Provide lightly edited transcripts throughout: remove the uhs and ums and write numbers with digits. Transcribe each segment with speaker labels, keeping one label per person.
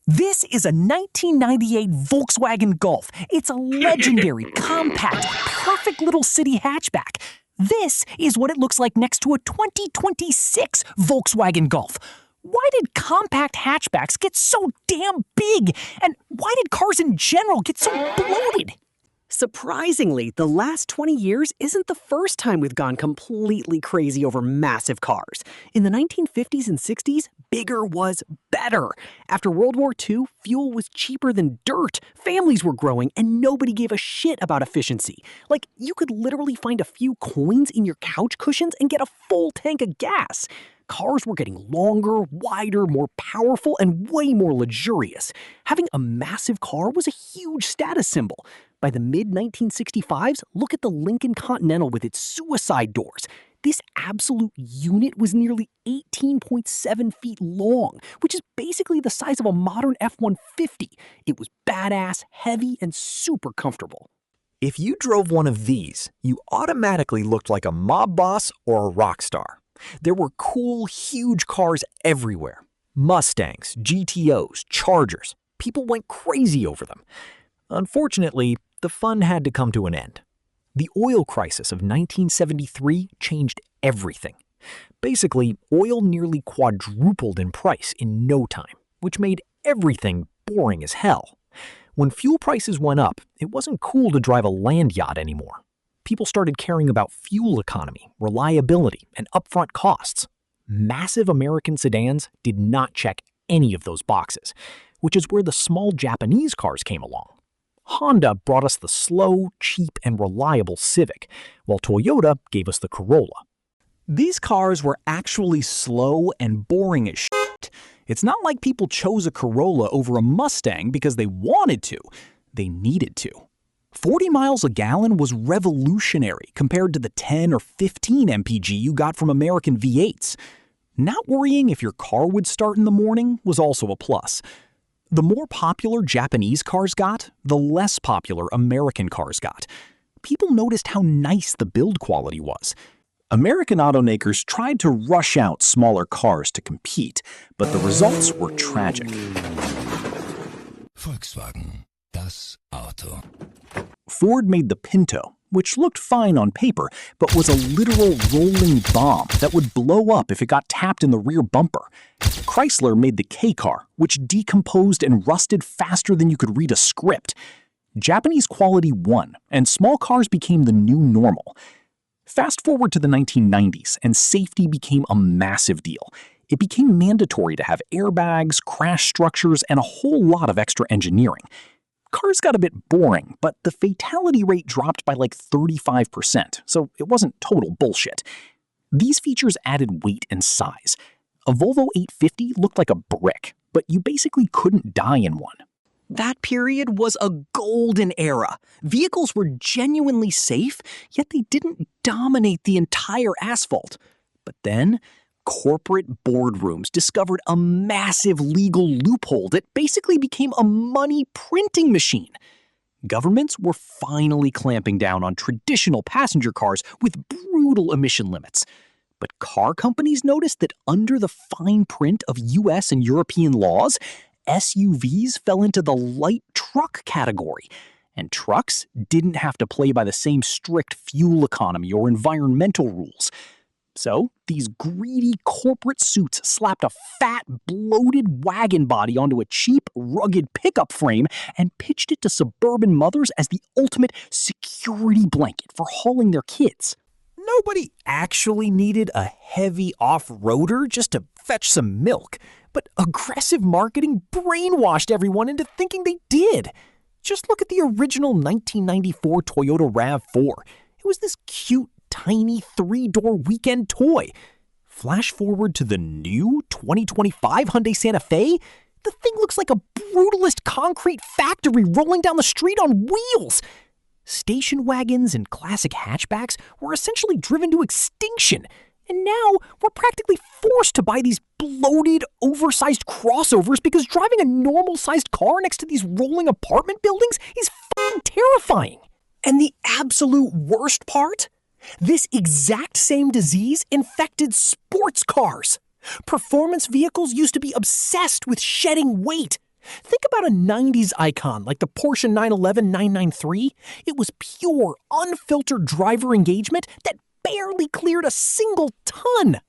Speaker 1: This is a 1998 Volkswagen Golf. It's a legendary, compact, perfect little city hatchback. This is what it looks like next to a 2026 Volkswagen Golf. Why did compact hatchbacks get so damn big? And why did cars in general get so bloated?
Speaker 2: Surprisingly, the last 20 years isn't the first time we've gone completely crazy over massive cars. In the 1950s and 60s, bigger was better. After World War II, fuel was cheaper than dirt, families were growing, and nobody gave a shit about efficiency. Like, you could literally find a few coins in your couch cushions and get a full tank of gas. Cars were getting longer, wider, more powerful, and way more luxurious. Having a massive car was a huge status symbol. By the mid-1965s, look at the Lincoln Continental with its suicide doors. This absolute unit was nearly 18.7 feet long, which is basically the size of a modern F-150. It was badass, heavy, and super comfortable.
Speaker 3: If you drove one of these, you automatically looked like a mob boss or a rock star. There were cool, huge cars everywhere. Mustangs, GTOs, Chargers. People went crazy over them. Unfortunately, the fun had to come to an end. The oil crisis of 1973 changed everything. Basically, oil nearly quadrupled in price in no time, which made everything boring as hell. When fuel prices went up, it wasn't cool to drive a land yacht anymore. People started caring about fuel economy, reliability, and upfront costs. Massive American sedans did not check any of those boxes, which is where the small Japanese cars came along. Honda brought us the slow, cheap, and reliable Civic, while Toyota gave us the Corolla.
Speaker 1: These cars were actually slow and boring as shit. It's not like people chose a Corolla over a Mustang because they wanted to. They needed to. 40 miles a gallon was revolutionary compared to the 10 or 15 mpg you got from American V8s. Not worrying if your car would start in the morning was also a plus. The more popular Japanese cars got, the less popular American cars got. People noticed how nice the build quality was. American automakers tried to rush out smaller cars to compete, but the results were tragic.
Speaker 4: Volkswagen, das Auto.
Speaker 1: Ford made the Pinto, which looked fine on paper, but was a literal rolling bomb that would blow up if it got tapped in the rear bumper. Chrysler made the K-Car, which decomposed and rusted faster than you could read a script. Japanese quality won, and small cars became the new normal. Fast forward to the 1990s, and safety became a massive deal. It became mandatory to have airbags, crash structures, and a whole lot of extra engineering. Cars got a bit boring, but the fatality rate dropped by like 35%, so it wasn't total bullshit. These features added weight and size. A Volvo 850 looked like a brick, but you basically couldn't die in one. That period was a golden era. Vehicles were genuinely safe, yet they didn't dominate the entire asphalt. But then, corporate boardrooms discovered a massive legal loophole that basically became a money printing machine. Governments were finally clamping down on traditional passenger cars with brutal emission limits. But car companies noticed that under the fine print of US and European laws, SUVs fell into the light truck category, and trucks didn't have to play by the same strict fuel economy or environmental rules. So, these greedy corporate suits slapped a fat, bloated wagon body onto a cheap, rugged pickup frame and pitched it to suburban mothers as the ultimate security blanket for hauling their kids. Nobody actually needed a heavy off-roader just to fetch some milk, but aggressive marketing brainwashed everyone into thinking they did. Just look at the original 1994 Toyota RAV4. It was this cute, tiny 3-door weekend toy. Flash forward to the new 2025 Hyundai Santa Fe. The thing looks like a brutalist concrete factory rolling down the street on wheels. Station wagons and classic hatchbacks were essentially driven to extinction, and now we're practically forced to buy these bloated, oversized crossovers because driving a normal-sized car next to these rolling apartment buildings is f***ing terrifying. And the absolute worst part? This exact same disease infected sports cars. Performance vehicles used to be obsessed with shedding weight. Think about a 90s icon like the Porsche 911 993. It was pure, unfiltered driver engagement that barely cleared a single ton.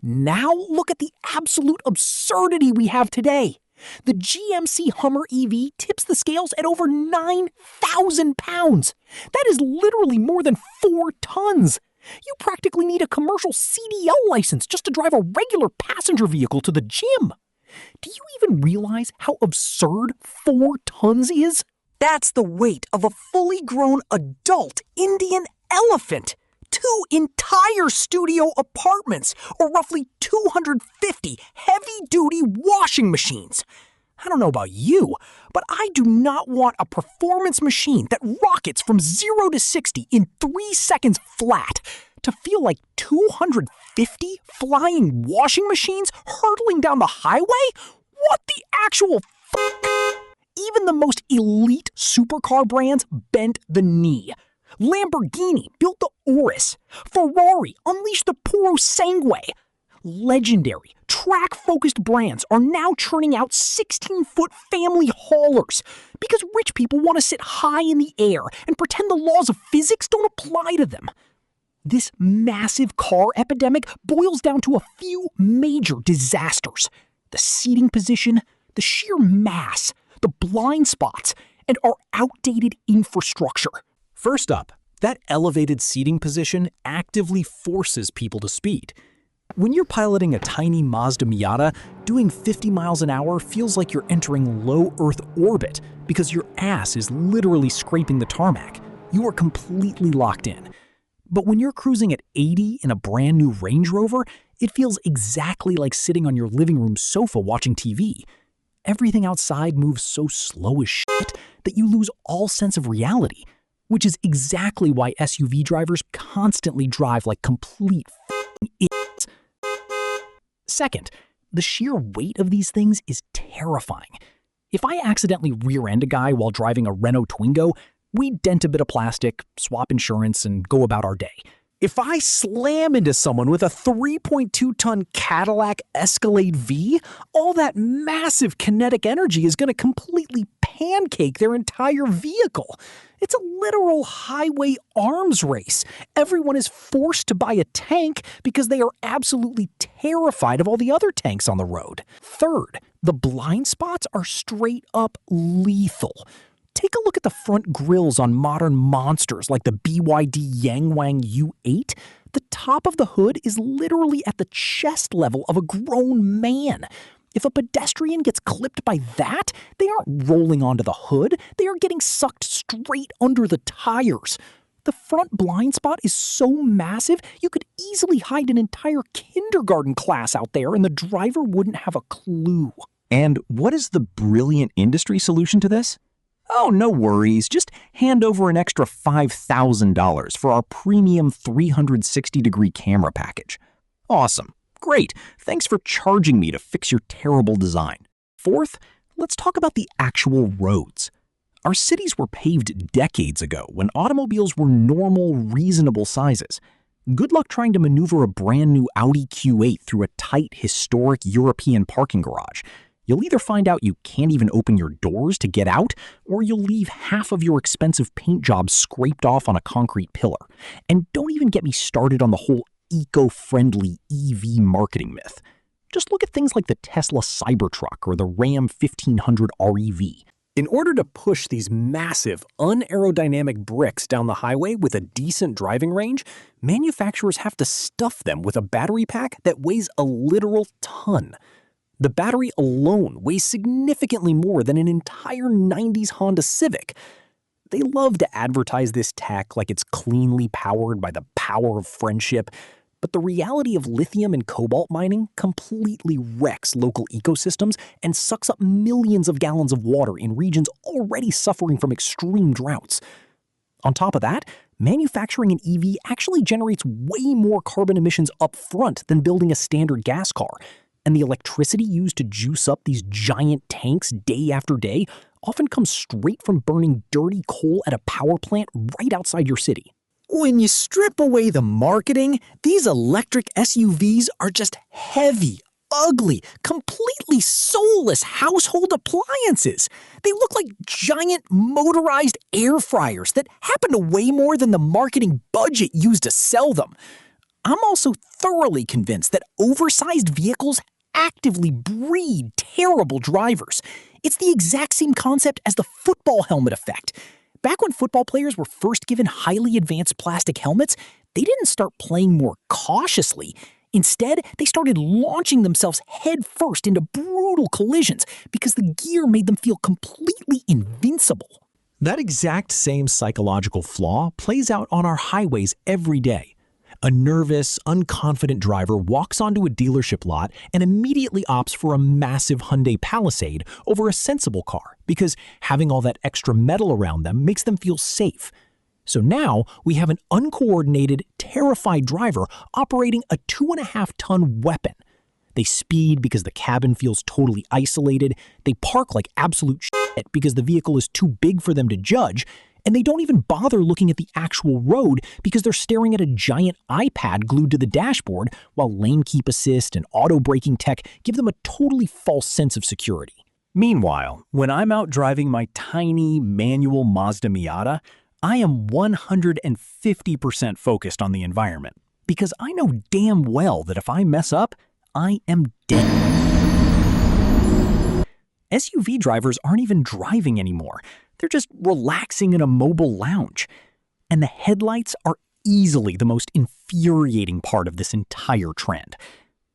Speaker 1: Now look at the absolute absurdity we have today. The GMC Hummer EV tips the scales at over 9,000 pounds. That is literally more than 4 tons. You practically need a commercial CDL license just to drive a regular passenger vehicle to the gym. Do you even realize how absurd 4 tons is?
Speaker 3: That's the weight of a fully grown adult Indian elephant. 2 entire studio apartments, or roughly 250 heavy-duty washing machines. I don't know about you, but I do not want a performance machine that rockets from 0 to 60 in 3 seconds flat to feel like 250 flying washing machines hurtling down the highway? What the actual Even the most elite supercar brands bent the knee. Lamborghini built the Urus. Ferrari unleashed the Purosangue. Legendary, track-focused brands are now churning out 16-foot family haulers because rich people want to sit high in the air and pretend the laws of physics don't apply to them. This massive car epidemic boils down to a few major disasters: the seating position, the sheer mass, the blind spots, and our outdated infrastructure. First up, that elevated seating position actively forces people to speed. When you're piloting a tiny Mazda Miata, doing 50 miles an hour feels like you're entering low Earth orbit because your ass is literally scraping the tarmac. You are completely locked in. But when you're cruising at 80 in a brand new Range Rover, it feels exactly like sitting on your living room sofa watching TV. Everything outside moves so slow as shit that you lose all sense of reality, which is exactly why SUV drivers constantly drive like complete idiots. Second, the sheer weight of these things is terrifying. If I accidentally rear-end a guy while driving a Renault Twingo, we dent a bit of plastic, swap insurance, and go about our day. If I slam into someone with a 3.2-ton Cadillac Escalade V, all that massive kinetic energy is going to completely pancake their entire vehicle. It's a literal highway arms race. Everyone is forced to buy a tank because they are absolutely terrified of all the other tanks on the road. Third, the blind spots are straight up lethal. Take a look at the front grills on modern monsters like the BYD Yangwang U8. The top of the hood is literally at the chest level of a grown man. If a pedestrian gets clipped by that, they aren't rolling onto the hood. They are getting sucked straight under the tires. The front blind spot is so massive, you could easily hide an entire kindergarten class out there and the driver wouldn't have a clue. And what is the brilliant industry solution to this? Oh, no worries. Just hand over an extra $5,000 for our premium 360-degree camera package. Awesome. Great. Thanks for charging me to fix your terrible design. Fourth, let's talk about the actual roads. Our cities were paved decades ago when automobiles were normal, reasonable sizes. Good luck trying to maneuver a brand new Audi Q8 through a tight, historic European parking garage. You'll either find out you can't even open your doors to get out, or you'll leave half of your expensive paint job scraped off on a concrete pillar. And don't even get me started on the whole eco-friendly EV marketing myth. Just look at things like the Tesla Cybertruck or the Ram 1500 REV. In order to push these massive, unaerodynamic bricks down the highway with a decent driving range, manufacturers have to stuff them with a battery pack that weighs a literal ton. The battery alone weighs significantly more than an entire 90s Honda Civic. They love to advertise this tech like it's cleanly powered by the power of friendship, but the reality of lithium and cobalt mining completely wrecks local ecosystems and sucks up millions of gallons of water in regions already suffering from extreme droughts. On top of that, manufacturing an EV actually generates way more carbon emissions up front than building a standard gas car. And the electricity used to juice up these giant tanks day after day often comes straight from burning dirty coal at a power plant right outside your city. When you strip away the marketing, these electric SUVs are just heavy,
Speaker 1: ugly, completely soulless household appliances. They look like giant motorized air fryers that happen to weigh more than the marketing budget used to sell them. I'm also thoroughly convinced that oversized vehicles actively breed terrible drivers. It's the exact same concept as the football helmet effect. Back when football players were first given highly advanced plastic helmets, they didn't start playing more cautiously. Instead, they started launching themselves headfirst into brutal collisions because the gear made them feel completely invincible.
Speaker 3: That exact same psychological flaw plays out on our highways every day. A nervous, unconfident driver walks onto a dealership lot and immediately opts for a massive Hyundai Palisade over a sensible car because having all that extra metal around them makes them feel safe. So now we have an uncoordinated, terrified driver operating a 2.5-ton weapon. They speed because the cabin feels totally isolated, they park like absolute shit because the vehicle is too big for them to judge, and they don't even bother looking at the actual road because they're staring at a giant iPad glued to the dashboard while lane keep assist and auto braking tech give them a totally false sense of security.
Speaker 1: Meanwhile, when I'm out driving my tiny manual Mazda Miata, I am 150% focused on the environment because I know damn well that if I mess up, I am dead. SUV drivers aren't even driving anymore. They're just relaxing in a mobile lounge. And the headlights are easily the most infuriating part of this entire trend.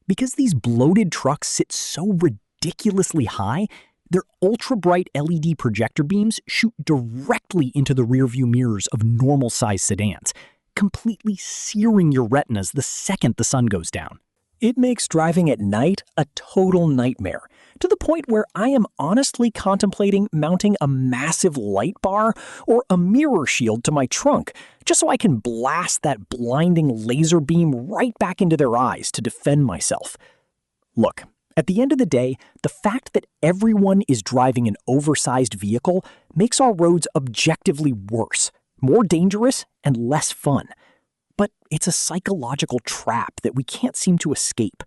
Speaker 1: Because these bloated trucks sit so ridiculously high, their ultra-bright LED projector beams shoot directly into the rearview mirrors of normal-sized sedans, completely searing your retinas the second the sun goes down. It makes driving at night a total nightmare, to the point where I am honestly contemplating mounting a massive light bar or a mirror shield to my trunk, just so I can blast that blinding laser beam right back into their eyes to defend myself. Look, at the end of the day, the fact that everyone is driving an oversized vehicle makes our roads objectively worse, more dangerous, and less fun. But it's a psychological trap that we can't seem to escape.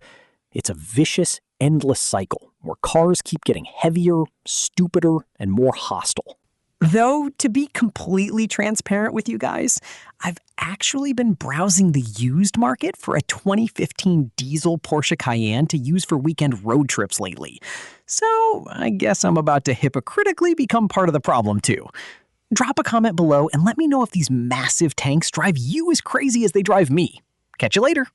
Speaker 1: It's a vicious, endless cycle where cars keep getting heavier, stupider, and more hostile.
Speaker 2: Though, to be completely transparent with you guys, I've actually been browsing the used market for a 2015 diesel Porsche Cayenne to use for weekend road trips lately. So I guess I'm about to hypocritically become part of the problem too. Drop a comment below and let me know if these massive tanks drive you as crazy as they drive me. Catch you later.